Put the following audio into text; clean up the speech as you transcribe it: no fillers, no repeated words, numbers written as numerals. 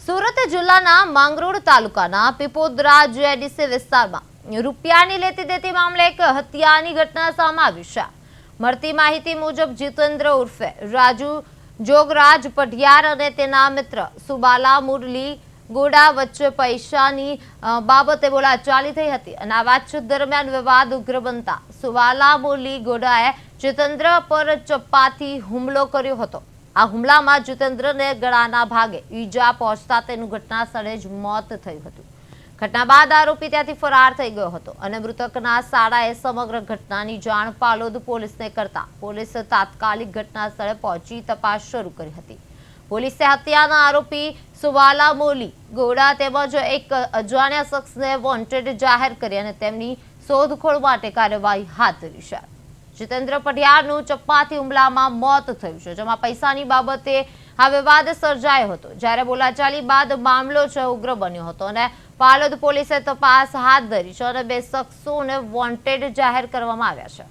સુરત જિલ્લાના માંગરોળ તાલુકાના પીપોદરા જેડીસી વિસ્તારમાં રૂપિયાની લેતી દેતી મામલે એક હત્યાની ઘટના સામે આવી છે। મળતી માહિતી મુજબ જીતેન્દ્ર ઉર્ફે રાજુ જોગરાજ પઢિયાર અને તેના મિત્ર સુબાલા મુરલી ગોડા વચ્ચે પૈસાની બાબતે બોલાચાલી થઈ હતી અને આ વાતચીત દરમિયાન વિવાદ ઉગ્ર બનતા સુબાલા મુરલી ગોડાએ જીતેન્દ્ર પર ચપ્પાથી હુમલો કર્યો હતો। આ હુમલામાં જીતેન્દ્રને ગળાના ભાગે ઈજા પહોંચતા તેનું ઘટના સ્થળે જ મોત થયું હતું। ઘટના બાદ આરોપી ત્યાંથી ફરાર થઈ ગયો હતો અને મૃતકના સાળાએ સમગ્ર ઘટનાની જાણ પાલોદ પોલીસને કરતા પોલીસે તાત્કાલિક ઘટના સ્થળે પહોંચી તપાસ શરૂ કરી હતી। પોલીસે હત્યાના આરોપી સુબાલા મોલી ગોડા તેમજ એક અજાણ્યા શખ્સને વોન્ટેડ જાહેર કરી અને તેમની શોધખોળ માટે કાર્યવાહી હાથ ધરી છે। જીતેન્દ્ર પઢિયારનું ચપ્પાથી હુમલામાં મોત થયું છે, જેમાં પૈસાની બાબતે આ વિવાદ સર્જાયો હતો। જ્યારે બોલાચાલી બાદ મામલો ઉગ્ર બન્યો હતો અને પાલોદ પોલીસે તપાસ હાથ ધરી છે અને બે શખ્સોને વોન્ટેડ જાહેર કરવામાં આવ્યા છે।